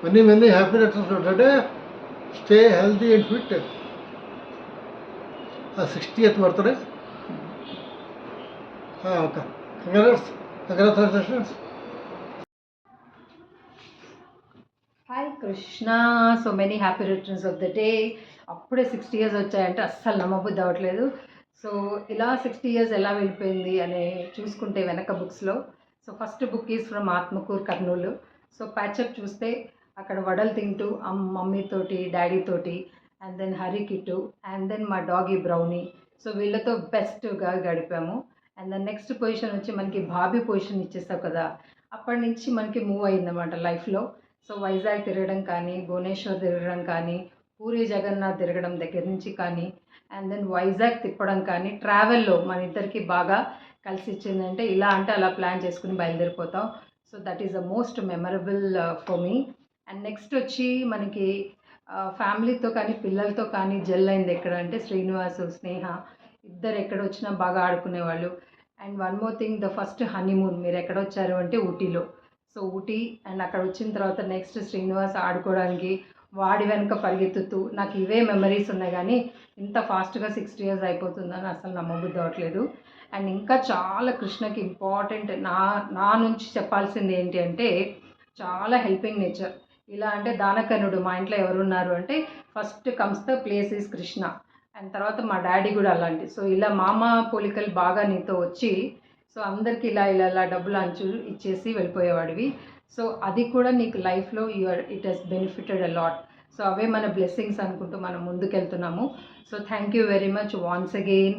many happy returns of the day. Stay healthy and fit. 60th birthday. Congratulations. Hi Krishna, so many happy returns of the day. అప్పుడే 60 years వచ్చాయంటే అస్సలు నమ్మబుద్ధి అవ్వట్లేదు. So ఇలా 60 years ఎలా వెళ్ళిపోయింది అని చూసుకుంటే వెనక బుక్స్లో, so first book is from Atmakur Kurnool. So patch up చూస్తే అక్కడ వడలు తింటూ మమ్మీతోటి డాడీతోటి and then Hari Kittu and then మా డాగీ బ్రౌనీ, సో వీళ్ళతో బెస్ట్గా గడిపాము. అండ్ దెన్ నెక్స్ట్ పొజిషన్ వచ్చి మనకి బాబీ పొజిషన్ ఇచ్చేస్తావు కదా, అప్పటి నుంచి మనకి మూవ్ అయిందన్నమాట లైఫ్లో. సో వైజాగ్ తిరగడం కానీ, భువనేశ్వర్ తిరగడం కానీ, పూరి జగన్నాథ్ తిరగడం దగ్గర నుంచి కానీ, అండ్ దెన్ వైజాగ్ తిప్పడం కానీ, ట్రావెల్లో మన ఇద్దరికి బాగా కలిసి ఇచ్చిందంటే ఇలా అంటే అలా ప్లాన్ చేసుకుని బయలుదేరిపోతాం. So that is the most memorable for me. And next వచ్చి మనకి ఫ్యామిలీతో కానీ పిల్లలతో కానీ జెల్ అయింది ఎక్కడ అంటే శ్రీనివాసు, స్నేహ ఇద్దరు ఎక్కడ వచ్చినా బాగా ఆడుకునేవాళ్ళు. And one more thing, the first honeymoon మీరు ఎక్కడ వచ్చారు అంటే ఊటీలో. సో ఊటీ అండ్ అక్కడ వచ్చిన తర్వాత నెక్స్ట్ శ్రీనివాస్ ఆడుకోవడానికి వాడి వెనుక పరిగెత్తుతూ నాకు ఇవే మెమరీస్ ఉన్నాయి. కానీ ఇంత ఫాస్ట్గా 60 years అయిపోతుందని అసలు నమ్మబుద్ధి అవ్వట్లేదు. అండ్ ఇంకా చాలా కృష్ణకి ఇంపార్టెంట్ నా నుంచి చెప్పాల్సింది ఏంటి అంటే చాలా హెల్పింగ్ నేచర్. ఇలా అంటే దానకర్ణుడు మా ఇంట్లో ఎవరున్నారు అంటే first comes the place is Krishna. And తర్వాత మా డాడీ కూడా అలాంటి. సో ఇలా మామ పోలికలు బాగా నీతో వచ్చి సో అందరికి ఇలా ఇలా ఇలా డబ్బులు అంచు ఇచ్చేసి వెళ్ళిపోయేవాడివి. సో అది కూడా నీకు లైఫ్లో it has benefited a lot. So అవే మన బ్లెస్సింగ్స్ అనుకుంటూ మనం ముందుకెళ్తున్నాము. So thank you very much once again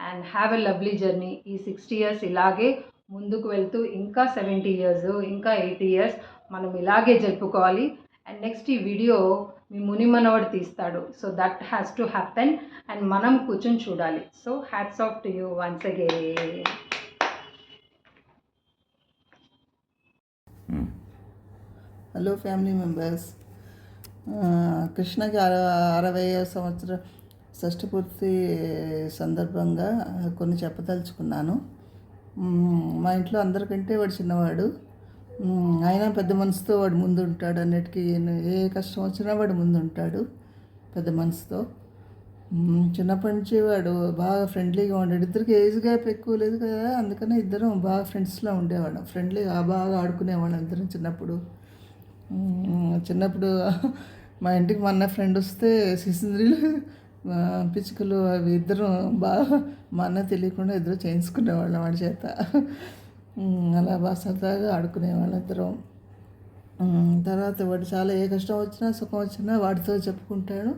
and have a lovely journey. ఈ 60 years ఇలాగే ముందుకు వెళ్తూ ఇంకా 70 years ఇంకా 80 years మనం ఇలాగే జరుపుకోవాలి. అండ్ నెక్స్ట్ ఈ వీడియో మీ ముని మనవడు తీస్తాడు. So that has to happen and మనం కూర్చొని చూడాలి. So hats off to you once again. Hello family members, కృష్ణకి 60వ సంవత్సరం షష్ఠపూర్తి సందర్భంగా కొన్ని చెప్పదలుచుకున్నాను. మా ఇంట్లో అందరికంటే వాడు చిన్నవాడు, అయినా పెద్ద మనసుతో వాడు ముందు ఉంటాడు. అన్నిటికీ ఏ కష్టం వచ్చినా వాడు ముందు ఉంటాడు పెద్ద మనసుతో. చిన్నప్పటి నుంచి వాడు బాగా ఫ్రెండ్లీగా ఉండేది. ఇద్దరికి ఏజ్ గ్యాప్ ఎక్కువ లేదు కదా, అందుకని ఇద్దరం బాగా ఫ్రెండ్స్లో ఉండేవాళ్ళం. ఫ్రెండ్లీగా బాగా ఆడుకునేవాళ్ళం ఇద్దరం చిన్నప్పుడు. మా ఇంటికి మొన్న ఫ్రెండ్ వస్తే సిసింద్రీలు పిచ్చుకలు అవి ఇద్దరం బాగా మా అన్న తెలియకుండా ఇద్దరు చేయించుకునేవాళ్ళం వాడి చేత. అలా బాగా సరదాగా ఆడుకునేవాళ్ళం ఇద్దరం. తర్వాత వాడు చాలా ఏ కష్టం వచ్చినా సుఖం వచ్చినా వాడితో చెప్పుకుంటాడు.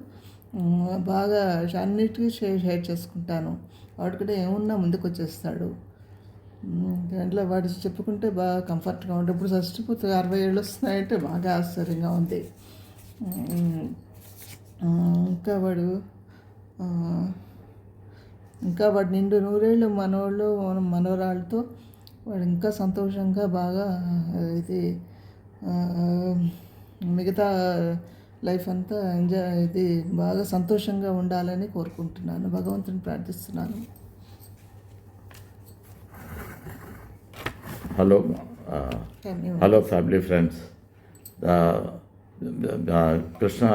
బాగా అన్నిటికీ షేర్ చేసుకుంటాను. వాడు కూడా ఏమున్నా ముందుకు వచ్చేస్తాడు. దాంట్లో వాడు చెప్పుకుంటే బాగా కంఫర్ట్గా ఉంటుంది. ఇప్పుడు షష్ఠపూర్తి 60 years వస్తున్నాయంటే బాగా ఆశ్చర్యంగా ఉంది. ఇంకా వాడు నిండు నూరేళ్ళు మనోళ్ళు మనవరాళ్ళతో వాడు ఇంకా సంతోషంగా బాగా ఇది మిగతా లైఫ్ అంతా ఇది బాగా సంతోషంగా ఉండాలని కోరుకుంటున్నాను. భగవంతుని ప్రార్థిస్తున్నాను. Hello family friends. కృష్ణ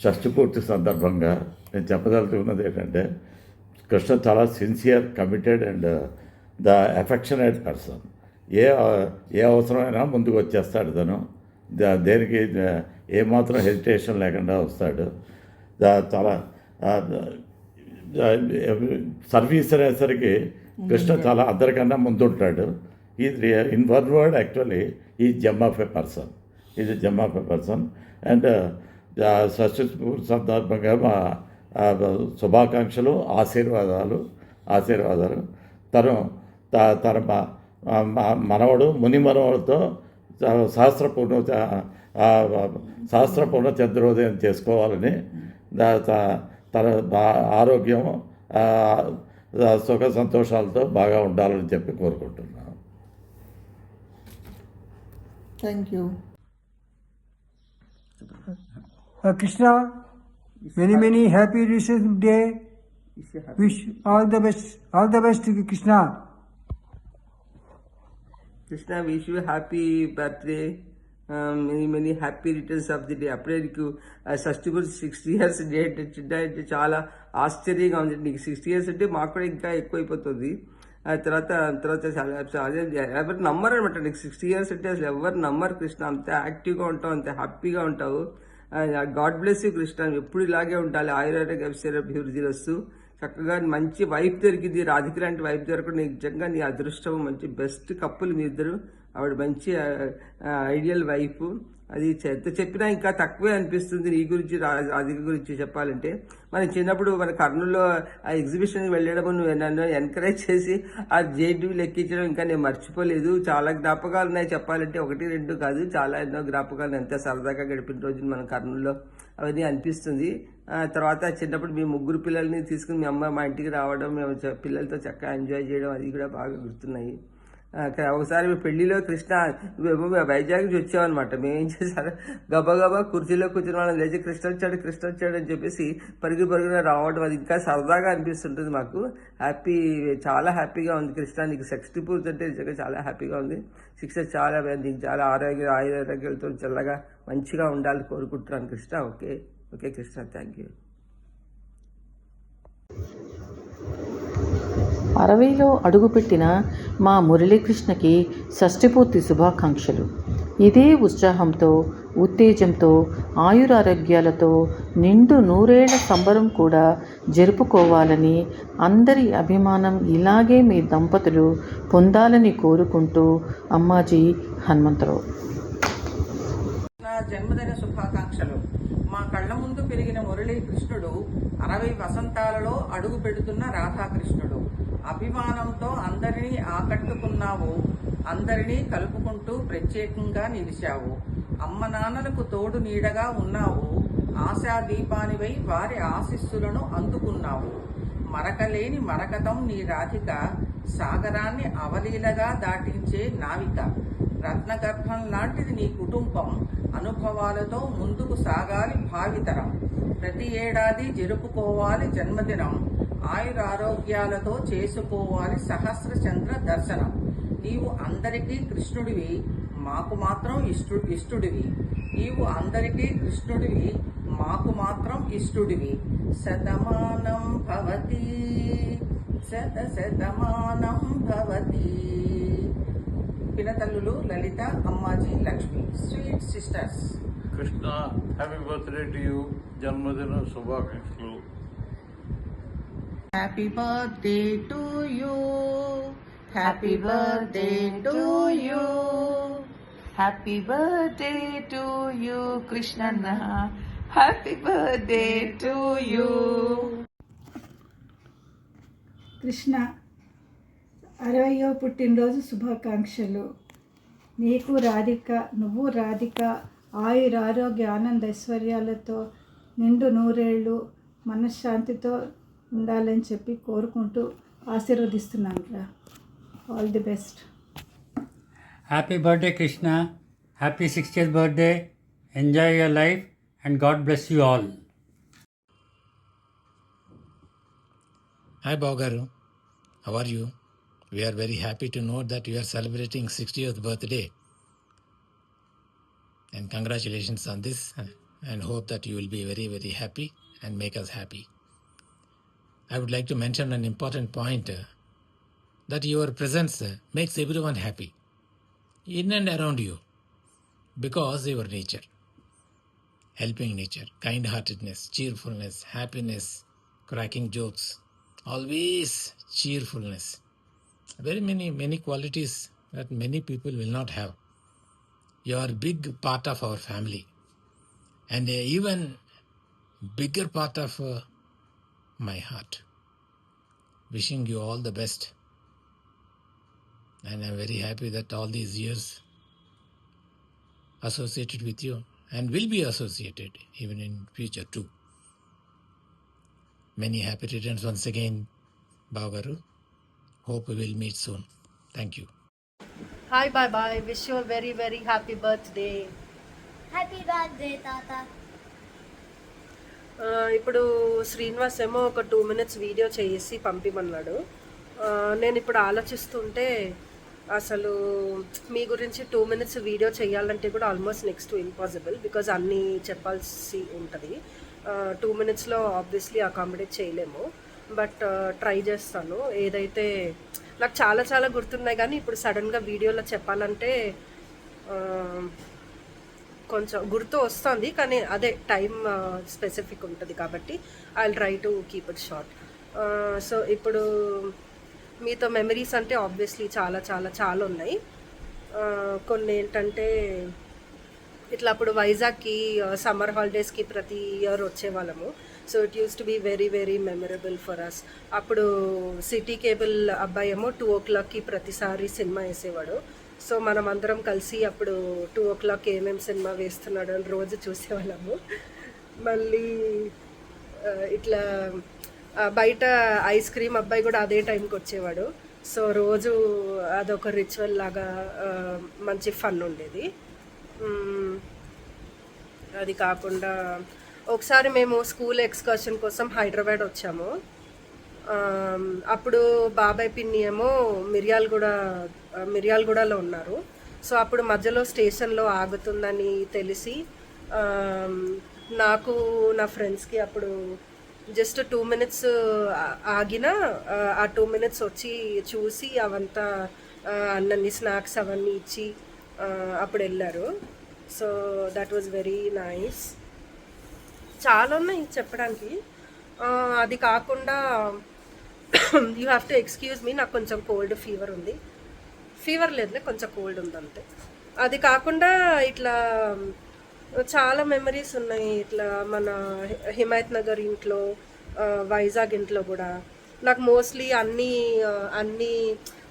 షష్ఠపూర్తి సందర్భంగా నేను చెప్పదలుచుకున్నది ఏంటంటే కృష్ణ చాలా sincere, committed and the affectionate person. ఏ అవసరమైనా ముందుకు వచ్చేస్తాడు తను. దేనికి ఏమాత్రం హెజిటేషన్ లేకుండా వస్తాడు. చాలా సర్వీస్ అనేసరికి కృష్ణ చాలా అందరికన్నా ముందుంటాడు. ఇన్ వన్ వర్డ్ యాక్చువల్లీ ఈ జెమ్ ఆఫ్ ఎ పర్సన్. ఇది gem of a person. And షష్ఠి సందర్భంగా మా శుభాకాంక్షలు, ఆశీర్వాదాలు. తన మనవడు ముని మనవడితో సహస్రపూర్ణ చంద్రోదయం చేసుకోవాలని, తన ఆరోగ్యం సుఖ సంతోషాలతో బాగా ఉండాలని చెప్పి కోరుకుంటున్నాను. Thank you. Krishna, many happy returns day. Wish all the best Krishna. Krishna, wish you happy birthday many many happy returns of the day. అప్పుడే నీకు షష్ఠి పూర్తి 60 years డేట్ అంటే చాలా ఆశ్చర్యంగా ఉంది. నీకు 60 years అంటే మాకు కూడా ఇంకా ఎక్కువైపోతుంది. తర్వాత చాలా ఎవరు నమ్మరు అనమాట. నీకు 60 years అంటే అసలు ఎవరు నమ్మరు కృష్ణ. అంత యాక్టివ్గా ఉంటావు, అంత హ్యాపీగా ఉంటావు. God bless you Krishna. ఎప్పుడు ఇలాగే ఉండాలి. ఆయుర్వేద అభివృద్ధి వస్తూ చక్కగా మంచి వైఫ్ దొరికింది. రాధిక లాంటి వైఫ్ దొరకడం నిజంగా నీ అదృష్టం. మంచి బెస్ట్ కప్పులు మీ ఇద్దరు. ఆవిడ మంచి ఐడియల్ వైఫ్. అది ఎంత చెప్పినా ఇంకా తక్కువే అనిపిస్తుంది నీ గురించి, రాధిక గురించి చెప్పాలంటే. మనం చిన్నప్పుడు మన కర్నూలులో ఆ ఎగ్జిబిషన్కి వెళ్ళడం నువ్వు నన్ను ఎంకరేజ్ చేసి ఆ జేడీలు ఎక్కించడం ఇంకా నేను మర్చిపోలేదు. చాలా జ్ఞాపకాలు ఉన్నాయి చెప్పాలంటే, 1, 2 కాదు, చాలా ఎన్నో జ్ఞాపకాలు. ఎంత సరదాగా గడిపిన రోజులు మన కర్నూలులో అవన్నీ అనిపిస్తుంది. తర్వాత చిన్నప్పుడు మీ 3 పిల్లల్ని తీసుకుని మీ అమ్మ మా ఇంటికి రావడం, మేము పిల్లలతో చక్కగా ఎంజాయ్ చేయడం అది కూడా బాగా గుర్తున్నాయి. ఒకసారి పెళ్లిలో కృష్ణ నువ్వేమో వైజాగ్ నుంచి వచ్చావన్నమాట. మేమేం చేశారు, గబగబా కుర్చీలో కూర్చుని వాళ్ళని లేచి కృష్ణ వచ్చాడు అని చెప్పేసి పరుగున రావడం అది ఇంకా సరదాగా అనిపిస్తుంటుంది మాకు. చాలా హ్యాపీగా ఉంది కృష్ణ. నీకు 60 పూర్తి అంటే నిజంగా చాలా హ్యాపీగా ఉంది. 60 చాలా నీకు చాలా ఆరోగ్యాలతో చల్లగా మంచిగా ఉండాలని కోరుకుంటున్నాను Krishna. Okay Krishna, thank you. 60లో అడుగుపెట్టిన మా మురళీకృష్ణకి షష్ఠిపూర్తి శుభాకాంక్షలు. ఇదే ఉత్సాహంతో, ఉత్తేజంతో, ఆయురారోగ్యాలతో నిండు 100 ఏళ్ల సంబరం కూడా జరుపుకోవాలని, అందరి అభిమానం ఇలాగే మీ దంపతులు పొందాలని కోరుకుంటూ అమ్మాజీ హనుమంతరావు. నా జన్మదిన శుభాకాంక్షలు. మా కళ్ళ ముందు పెరిగిన మురళీకృష్ణుడు 60 వసంతాలలో అడుగు పెడుతున్న రాధాకృష్ణుడు. అభిమానంతో అందరినీ ఆకట్టుకున్నావు, అందరినీ కలుపుకుంటూ ప్రత్యేకంగా నిలిచావు. అమ్మ నాన్నలకు తోడు నీడగా ఉన్నావు. ఆశా దీపానివై వారి ఆశీస్సులను అందుకున్నావు. మరకలేని మరకతం నీ రాధిక, సాగరాన్ని అవలీలగా దాటించే నావిక. రత్నగర్భం లాంటిది నీ కుటుంబం, అనుభవాలతో ముందుకు సాగాలి భావితరం. ప్రతి ఏడాది జరుపుకోవాలి జన్మదినం, ఆయురారోగ్యాలతో చేసుకోవాలి సహస్రచంద్ర దర్శనం. నీవు అందరికీ కృష్ణుడివి, మాకు మాత్రం ఇష్టుడివి. నీవు అందరికీ కృష్ణుడివి, మాకు మాత్రం ఇష్టుడివి. శతమానం భవతి శతమానం భవతి. పినతల్లులు Lalitha, Ammaji, Lakshmi, sweet sisters. Krishna, happy birthday to you. జన్మదిన శుభాకాంక్షలు. Happy birthday to you, happy birthday to you, happy birthday to you కృష్ణన్న, happy birthday to you. Krishna, 60వ పుట్టినరోజు శుభాకాంక్షలు. నీకు రాధిక, నువ్వు రాధిక ఆయురారోగ్య ఆనంద ఐశ్వర్యాలతో నిండు 100 ఏళ్ళు మనశ్శాంతితో ఉండాలని చెప్పి కోరుకుంటూ ఆశీర్వదిస్తున్నాను రా. All the best. Happy birthday Krishna, happy 60th birthday. Enjoy your life and God bless you all. Hi Baugaru, how are you? We are very happy to know that you are celebrating 60th birthday. And congratulations on this, and hope that you will be very, very happy and make us happy. I would like to mention an important point, that your presence makes everyone happy in and around you, because your nature, helping nature, kind-heartedness, cheerfulness, happiness, cracking jokes, always cheerfulness. Very many qualities that many people will not have. You are a big part of our family, and even bigger part of my heart. Wishing you all the best, and I'm very happy that all these years associated with you and will be associated even in future too. Many happy returns once again, Baugaru. Hope we will meet soon. Thank you. Hi, bye. Wish you a very, very happy birthday. Happy birthday తాత. ఇప్పుడు శ్రీనివాస్ ఏమో ఒక 2 minutes video చేసి పంపిమన్నాడు. నేను ఇప్పుడు ఆలోచిస్తుంటే అసలు మీ గురించి 2 minutes వీడియో చేయాలంటే కూడా almost next to impossible, because అన్నీ చెప్పాల్సి ఉంటుంది. 2 minutesలో ఆబ్వియస్లీ అకామిడేట్ చేయలేము, బట్ ట్రై చేస్తాను. ఏదైతే నాకు చాలా చాలా గుర్తున్నాయి, కానీ ఇప్పుడు సడన్గా వీడియోలో చెప్పాలంటే కొంచెం గుర్తు వస్తుంది, కానీ అదే టైం స్పెసిఫిక్ ఉంటుంది కాబట్టి I will try to keep it short. So ఇప్పుడు మీతో మెమరీస్ అంటే ఆబ్వియస్లీ చాలా చాలా చాలా ఉన్నాయి. కొన్ని ఏంటంటే ఇట్లా అప్పుడు వైజాగ్కి సమ్మర్ హాలిడేస్కి ప్రతి ఇయర్ వచ్చేవాళ్ళము. So it used to be very very memorable for us. అప్పుడు సిటీ కేబుల్ అబ్బాయి ఏమో 2 o'clockకి ప్రతిసారి సినిమా వేసేవాడు. సో మనం అందరం కలిసి అప్పుడు 2 o'clock ఏమేమి సినిమా వేస్తున్నాడు అని రోజు చూసేవాళ్ళము. మళ్ళీ ఇట్లా బయట ఐస్ క్రీమ్ అబ్బాయి కూడా అదే టైంకి వచ్చేవాడు. సో రోజు అదొక రిచువల్ లాగా మంచి ఫన్ ఉండేది. అది కాకుండా ఒకసారి మేము స్కూల్ ఎక్స్కర్షన్ కోసం హైదరాబాద్ వచ్చాము. అప్పుడు బాబాయ్ పిన్ని ఏమో మిర్యాలగూడలో ఉన్నారు. సో అప్పుడు మధ్యలో స్టేషన్లో ఆగుతుందని తెలిసి నాకు నా ఫ్రెండ్స్కి అప్పుడు జస్ట్ 2 minutes ఆగిన ఆ 2 minutes వచ్చి చూసి అవంతా అన్నీ స్నాక్స్ అవన్నీ ఇచ్చి అప్పుడు వెళ్ళారు. So that was very nice. చాలా ఉన్నాయి చెప్పడానికి. అది కాకుండా you have to excuse me, నాకు కొంచెం కోల్డ్ ఫీవర్ ఉంది. ఫీవర్ లేదులే, కొంచెం కోల్డ్ ఉంది అంతే. అది కాకుండా ఇట్లా చాలా మెమరీస్ ఉన్నాయి. ఇట్లా మన హిమాయత్ నగర్ ఇంట్లో, వైజాగ్ ఇంట్లో కూడా నాకు మోస్ట్లీ అన్నీ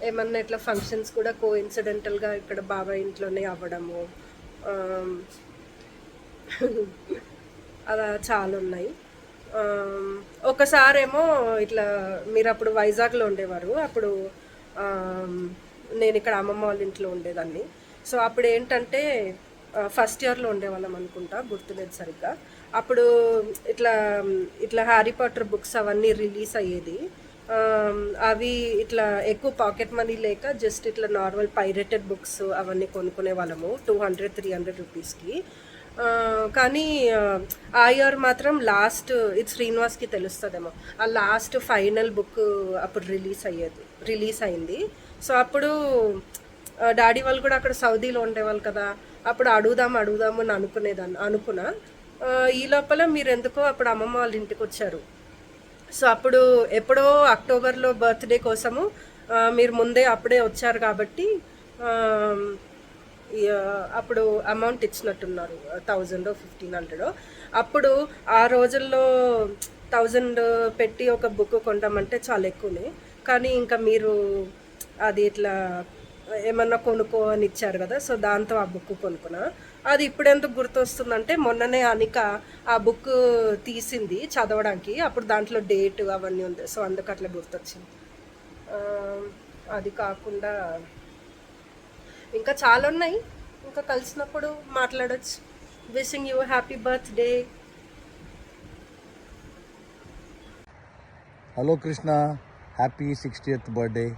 ఏమన్నా ఇట్లా ఫంక్షన్స్ కూడా కోఇన్సిడెంటల్గా ఇక్కడ బాబాయ్ ఇంట్లోనే అవ్వడము అలా చాలా ఉన్నాయి. ఒకసారేమో ఇట్లా మీరు అప్పుడు వైజాగ్లో ఉండేవారు, అప్పుడు నేను ఇక్కడ అమ్మమ్మ వాళ్ళ ఇంట్లో ఉండేదాన్ని. సో అప్పుడు ఏంటంటే ఫస్ట్ ఇయర్లో ఉండేవాళ్ళం అనుకుంటా, గుర్తులేదు సరిగ్గా. అప్పుడు ఇట్లా హ్యారీ పాటర్ బుక్స్ అవన్నీ రిలీజ్ అయ్యేది. అవి ఇట్లా ఎక్కువ పాకెట్ మనీ లేక జస్ట్ ఇట్లా నార్మల్ పైరేటెడ్ బుక్స్ అవన్నీ కొనుక్కునే వాళ్ళము 200-300 రూపీస్కి. కానీ ఆ ఇయర్ మాత్రం లాస్ట్, ఇది శ్రీనివాస్కి తెలుస్తుందేమో, ఆ లాస్ట్ ఫైనల్ బుక్ అప్పుడు రిలీజ్ అయింది. సో అప్పుడు డాడీ వాళ్ళు కూడా అక్కడ సౌదీలో ఉండేవాళ్ళు కదా, అప్పుడు అడుగుదాము అని అనుకున్నా. ఈ లోపల మీరు ఎందుకో అప్పుడు అమ్మమ్మ వాళ్ళ ఇంటికి వచ్చారు. సో అప్పుడు ఎప్పుడో అక్టోబర్లో బర్త్డే కోసము మీరు ముందే అప్పుడే వచ్చారు కాబట్టి అప్పుడు అమౌంట్ ఇచ్చినట్టున్నారు, 1000-1500. అప్పుడు ఆ రోజుల్లో 1000 పెట్టి ఒక బుక్ కొంటామంటే చాలా ఎక్కువనే, కానీ ఇంకా మీరు అది ఇట్లా ఏమన్నా కొనుక్కో అని ఇచ్చారు కదా, సో దాంతో ఆ బుక్ కొనుక్కున్నా. అది ఇప్పుడు ఎందుకు గుర్తొస్తుందంటే మొన్ననే అనిక ఆ బుక్ తీసింది చదవడానికి, అప్పుడు దాంట్లో డేట్ అవన్నీ ఉంది, సో అందుకు అట్లా గుర్తొచ్చింది. అది కాకుండా ఇంకా చాలా ఉన్నాయి, ఇంకా కలిసినప్పుడు మాట్లాడచ్చు. Wishing you happy birthday. Hello Krishna, happy 60th birthday,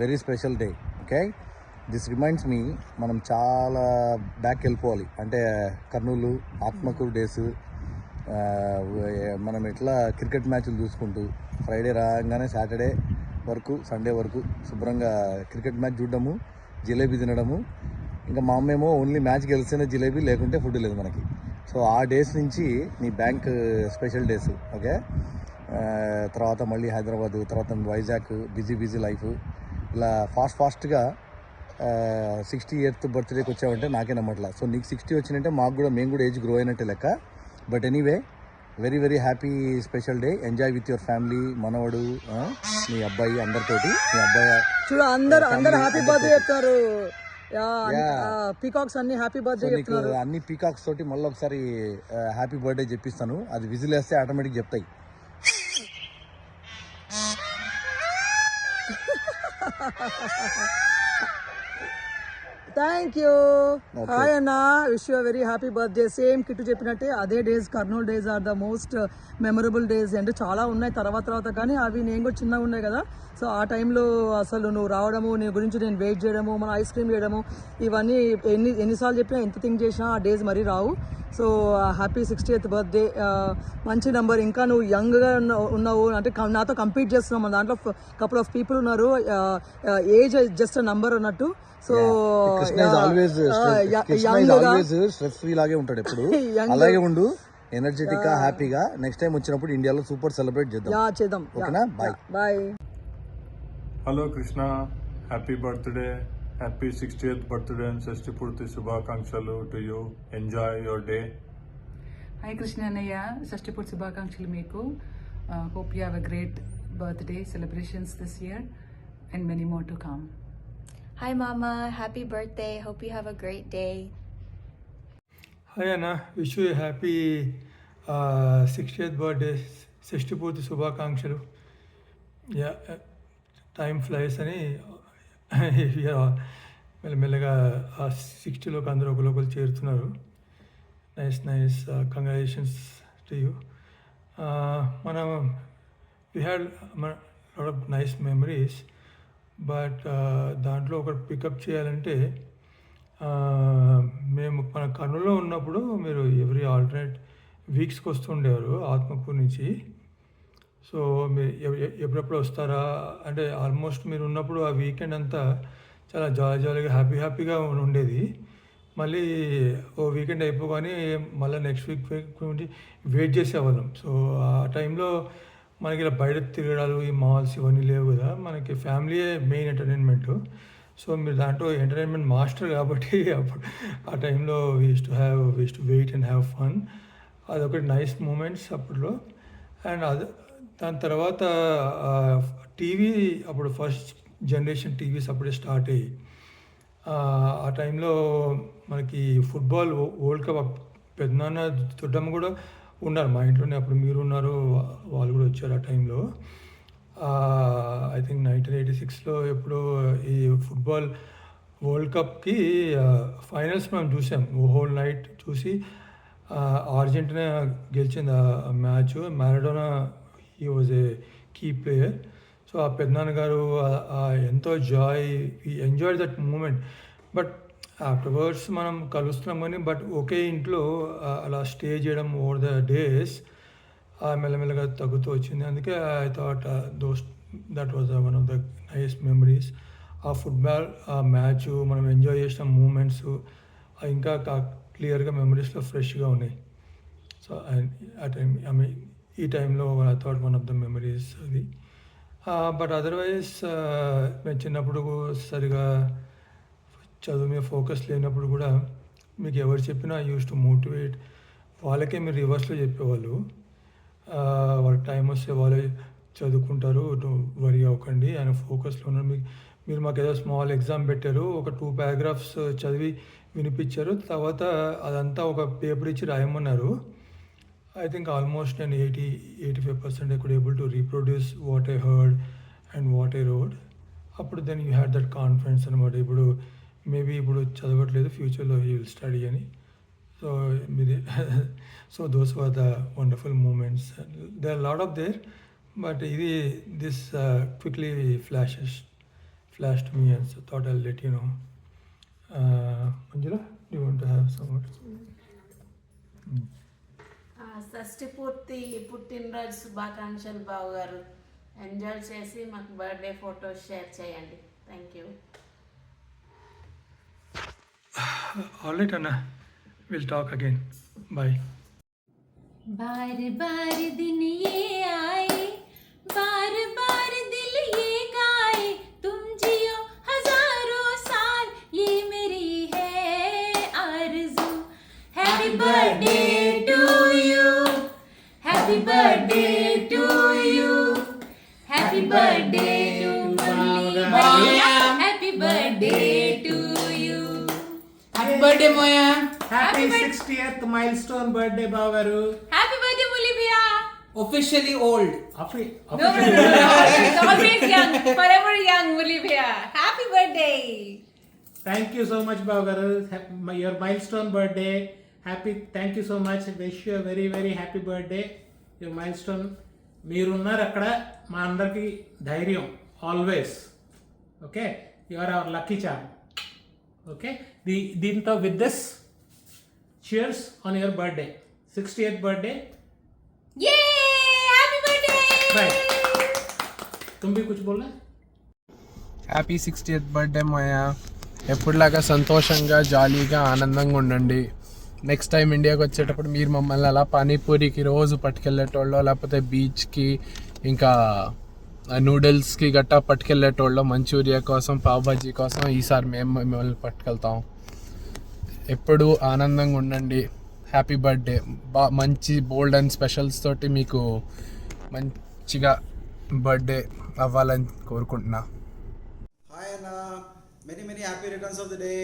very special day. Okay, this reminds me, మనం చాలా బ్యాక్ వెళ్ళిపోవాలి. అంటే కర్నూలు, ఆత్మకూరు డేస్, మనం ఎట్లా క్రికెట్ మ్యాచ్లు చూసుకుంటూ ఫ్రైడే రాగానే సాటర్డే వరకు, సండే వరకు శుభ్రంగా క్రికెట్ మ్యాచ్ చూడడము, జిలేబీ తినడము. ఇంకా మా అమ్మేమో ఓన్లీ మ్యాచ్ గెలిస్తేనే జిలేబీ, లేకుంటే ఫుడ్ లేదు మనకి. సో ఆ డేస్ నుంచి నీ బ్యాంక్ స్పెషల్ డేస్. ఓకే, తర్వాత మళ్ళీ హైదరాబాదు, తర్వాత వైజాగ్, బిజీ లైఫ్. ఇలా ఫాస్ట్గా 60th బర్త్డేకి వచ్చావంటే నాకే నమ్మట్లా. సో నీకు 60 వచ్చినట్టే మేము కూడా ఏజ్ గ్రో అయినట్టే లెక్క. But anyway, very very happy special day. Enjoy with your family, మనవడు, మీ అబ్బాయి, అందరితోటి. మీ అబ్బాయి చూడు, అందరు హ్యాపీ బర్త్డే చెప్తారు. పీకాక్స్ అన్ని హ్యాపీ బర్త్డే చెప్తున్నారు. అన్ని పీకాక్స్ తోటి మళ్ళీ ఒకసారి హ్యాపీ బర్త్డే చెప్పిస్తాను. అది విజిల్ వేస్తే ఆటోమేటిక్ చెప్తాయి. Thank you. హాయ్ అన్న, wish you very happy birthday. Same Kittu చెప్పినట్టే అదే days, Kurnool days are the most memorable days. అంటే చాలా ఉన్నాయి తర్వాత కానీ అవి నేను కూడా చిన్నగా ఉన్నాయి కదా. సో ఆ టైంలో అసలు నువ్వు రావడము, నీ గురించి నేను వెయిట్ చేయడము, మన ఐస్ క్రీమ్ చేయడము, ఇవన్నీ ఎన్నిసార్లు చెప్పినా ఎంత థింక్ చేసినా ఆ డేస్ మరీ రావు. So happy 60th birthday. మంచి నెంబర్. ఇంకా నువ్వు యంగ్గా ఉన్నావు అంటే నాతో కంపీట్ చేస్తున్నావు. మన దాంట్లో కపుల్ ఆఫ్ పీపుల్ ఉన్నారు, ఏజ్ జస్ట్ నంబర్ అన్నట్టు. సో స్ట్రెస్ ఫ్రీ లాగే ఉంటాడు ఎప్పుడు. అలాగే ఉండు, ఎనర్జెటిక్ గా, హ్యాపీగా. నెక్స్ట్ టైం వచ్చినప్పుడు ఇండియాలో సూపర్ సెలబ్రేట్ చేద్దాం. ఓకేనా? Bye bye. Hello Krishna, happy birthday, happy 60th birthday and షష్ఠి పూర్తి శుభాకాంక్షలు to you. Enjoy your day. Hi Krishna అన్నయ్య, షష్ఠి పూర్తి శుభాకాంక్షలు మీకు. Hope you have a great birthday celebrations this year and many more to come. Hi Mama, happy birthday. Hope you have a great day. Hi Anna, wish you a happy 60th birthday. 60 పూర్తి శుభాకాంక్షలు. Yeah, time flies అని మెల్లమెల్లగా ఆ 60లోకి అందరూ ఒకరు చేరుతున్నారు. Nice congratulations to you. మనం we had lot of nice memories. But దాంట్లో ఒకటి పికప్ చేయాలంటే, మేము మన కర్నూలులో ఉన్నప్పుడు మీరు ఎవ్రీ ఆల్టర్నేట్ వీక్స్కి వస్తుండేవారు ఆత్మకూరు నుంచి. సో మీరు ఎప్పుడెప్పుడు వస్తారా అంటే ఆల్మోస్ట్ మీరు ఉన్నప్పుడు ఆ వీకెండ్ అంతా చాలా జాలీగా హ్యాపీగా ఉండేది. మళ్ళీ ఓ వీకెండ్ అయిపోగానే మళ్ళీ నెక్స్ట్ వీక్ నుంచి వెయిట్ చేసేవాళ్ళం. సో ఆ టైంలో మనకి ఇలా బయట తిరగడాలు, ఈ మాల్స్ ఇవన్నీ లేవు కదా. మనకి ఫ్యామిలీయే మెయిన్ ఎంటర్టైన్మెంట్. సో మీరు దాంట్లో ఎంటర్టైన్మెంట్ మాస్టర్ కాబట్టి అప్పుడు ఆ టైంలో we used to wait and have fun. అదొకటి నైస్ మూమెంట్స్ అప్పట్లో. అండ్ దాని తర్వాత టీవీ, అప్పుడు ఫస్ట్ జనరేషన్ టీవీస్ అప్పుడే స్టార్ట్ అయ్యి, ఆ టైంలో మనకి ఫుట్బాల్ వరల్డ్ కప్ పెద్దనాన్న దొడ్డమ్మ కూడా ఉన్నారు మా ఇంట్లోనే. అప్పుడు మీరు ఉన్నారు, వాళ్ళు కూడా వచ్చారు ఆ టైంలో. ఐ థింక్ 1986లో ఎప్పుడో ఈ ఫుట్బాల్ వరల్డ్ కప్కి ఫైనల్స్ మనం చూసాం. హోల్ నైట్ చూసి అర్జెంటీనా గెలిచింది ఆ match. Maradona he was a key player. So ఆ పెద్దనాన్నగారు ఎంతో enjoy that moment. But afterwards మనం కలుస్తున్నాం కానీ బట్ ఒకే ఇంట్లో అలా స్టే చేయడం ఓవర్ ద డేస్ మెల్లమెల్లగా తగ్గుతూ వచ్చింది. అందుకే I thought that was one of the nice memories. ఆ ఫుట్బాల్ ఆ మ్యాచ్ మనం ఎంజాయ్ చేసిన మూమెంట్స్ ఇంకా క్లియర్గా మెమరీస్లో ఫ్రెష్గా ఉన్నాయి. సో ఆ టైం ఈ టైంలో I thought one of the memories అది. బట్ అదర్వైజ్ మేము చిన్నప్పుడు సరిగా చదువు మీద ఫోకస్ లేనప్పుడు కూడా మీకు ఎవరు చెప్పినా యూస్ టు మోటివేట్. వాళ్ళకే మీరు రివర్స్లో చెప్పేవాళ్ళు. వాళ్ళకి టైం వస్తే వాళ్ళే చదువుకుంటారు, వరి అవ్వకండి అని ఫోకస్లో ఉన్నారు. మీరు మాకు ఏదో స్మాల్ ఎగ్జామ్ పెట్టారు, ఒక 2 పారాగ్రాఫ్స్ చదివి వినిపించారు, తర్వాత అదంతా ఒక పేపర్ ఇచ్చి రాయమన్నారు. I think almost an 80-85% I could able to reproduce what I heard and what I wrote. Up then you had that confidence and what able to maybe able to chadavట్లేదు ఫ్యూచర్లో he will study అని. So those were the wonderful moments. There are a lot of there, but this quickly flashed me and so thought I'll let you know. Manjula, do you want to have some words? షష్ఠి పూర్తి పుట్టినరోజు శుభాకాంక్షలు బావు గారు. Enjoy చేసి మాకు birthday photos share చేయండి. Thank you. All right, Anna. We'll talk again. Bye. बार बार दिन ये आए, बार बार दिल ये गाए, तुम जियो हजारों साल, ये मेरी है आरज़ू. Happy birthday to you, happy birthday to you, happy birthday to Murali भैया, happy birthday to you. Happy birthday మోయా. Happy 60th milestone birthday బావగారు. Happy birthday మురళి భయ్యా. Officially old. No, he's always young, forever young, Murli Bhaiya. Happy birthday. Thank you so much, Bhavgaru. Your milestone birthday. Happy. Thank you so much. Wish you a very, very happy birthday. Your milestone. మీరున్నారు అక్కడ మా అందరికి ధైర్యం always. Okay, you are our lucky charm. Okay, దీంతో with this cheers on your birthday, 60th birthday. Yay! Happy birthday! Right. तुम भी कुछ बोलना? హ్యాపీ 60th బర్త్డే మాయా. ఎప్పుడులాగా సంతోషంగా జాలీగా ఆనందంగా ఉండండి. నెక్స్ట్ టైం ఇండియాకి వచ్చేటప్పుడు మీరు మమ్మల్ని అలా పానీపూరికి రోజు పట్టుకెళ్ళేటోళ్ళు, లేకపోతే బీచ్కి, ఇంకా నూడిల్స్కి గట్టా పట్టుకెళ్ళేటోళ్ళు, మంచూరియా కోసం, పావ్ బాజీ కోసం ఈసారి మేము మిమ్మల్ని పట్టుకెళ్తాం. ఎప్పుడు ఆనందంగా ఉండండి. Happy birthday. మంచి బోల్డ్ అండ్ స్పెషల్స్ తోటి మీకు మంచిగా బర్త్డే అవ్వాలని కోరుకుంటున్నా. హాయ్ అన్న, many happy returns of the day.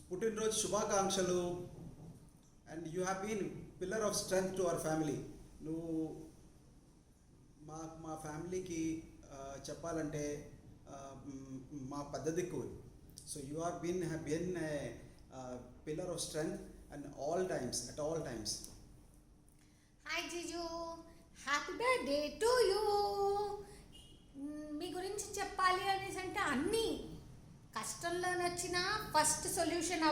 పుట్టినరోజు శుభాకాంక్షలు. And you have been pillar of strength to our family. నువ్వు మా ఫ్యామిలీకి చెప్పాలంటే మా పెద్ద దిక్కు. So you have been a pillar of strength and at all times. Hi Jiju, happy birthday to you. మీ గురించి చెప్పాలి అనేసి అంటే అన్నీ కష్టంలో వచ్చినా ఫస్ట్ సొల్యూషన్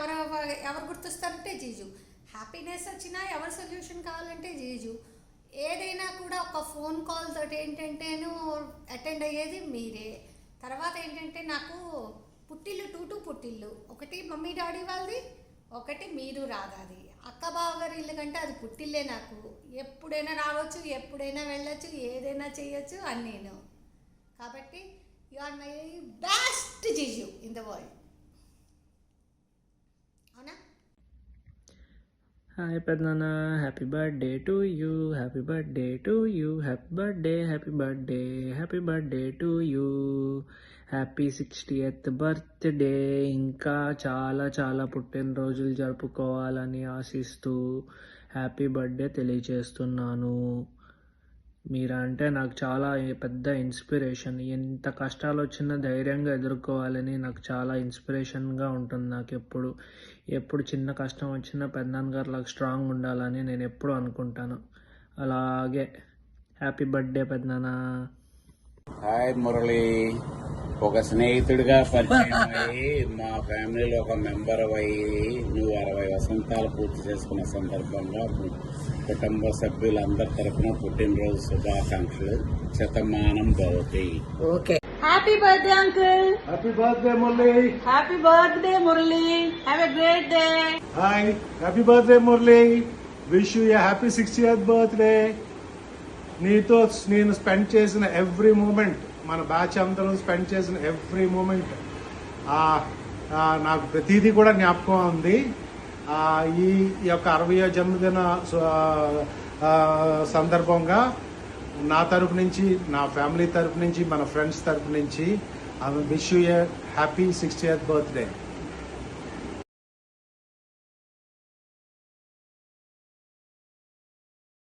ఎవరు గుర్తొస్తారంటే జీజు. హ్యాపీనెస్ వచ్చినా ఎవరు సొల్యూషన్ కావాలంటే జీజు. ఏదైనా కూడా ఒక ఫోన్ కాల్ తోటి ఏంటంటేను అటెండ్ అయ్యేది మీరే. తర్వాత ఏంటంటే నాకు పుట్టిల్లు 2 పుట్టిల్లు, ఒకటి మమ్మీ డాడీ వాళ్ళది, ఒకటి మీరు రాదాది. అక్క బావగారి ఇల్లు కంటే అది పుట్టిల్లే నాకు. ఎప్పుడైనా రావచ్చు, ఎప్పుడైనా వెళ్ళచ్చు, ఏదైనా చేయొచ్చు అని నేను. కాబట్టి యు ఆర్ మై బెస్ట్ జీజు ఇన్ ద వరల్డ్. అవునా? హాయ్ పెద్దనాన్న, happy birthday to you, happy birthday to you, happy birthday, happy birthday, happy birthday to you, happy 60th birthday. ఇంకా చాలా చాలా పుట్టినరోజులు జరుపుకోవాలని ఆశిస్తూ హ్యాపీ బర్త్డే తెలియజేస్తున్నాను. మీరంటే నాకు చాలా పెద్ద ఇన్స్పిరేషన్. ఎంత కష్టాలు వచ్చినా ధైర్యంగా ఎదుర్కోవాలని నాకు చాలా ఇన్స్పిరేషన్గా ఉంటుంది. నాకు ఎప్పుడు చిన్న కష్టం వచ్చినా పెద్దనాన్న గారు లాగా స్ట్రాంగ్ ఉండాలని నేను ఎప్పుడు అనుకుంటాను. అలాగే హ్యాపీ బర్త్డే పెద్దనాన్న. హాయ్ మురళి, ఒక స్నేహితుడిగా పరిచయం అయ్యి మా ఫ్యామిలీలో ఒక మెంబర్ అయ్యి నువ్వు 60 వసంతాలు పూర్తి చేసుకున్న సందర్భంగా కుటుంబ సభ్యులందరి తరఫున పుట్టినరోజు శుభాకాంక్షలు. Shatamanam Bhavati. Okay. Happy birthday uncle. Happy birthday Murali. Happy birthday Murali. Have a great day. Hi, happy birthday Murali. Wish you A happy 60th birthday. నీతో నేను స్పెండ్ చేసిన ఎవ్రీ మూమెంట్, మన బ్యాచ్ అందరం స్పెండ్ చేసిన ఎవ్రీ మూమెంట్ నాకు ప్రతిదీ కూడా జ్ఞాపకం ఉంది. ఈ యొక్క 60వ జన్మదిన సందర్భంగా నా తరపు నుంచి, నా ఫ్యామిలీ తరపు నుంచి, మన ఫ్రెండ్స్ తరపు నుంచి I wish you A happy 60th birthday.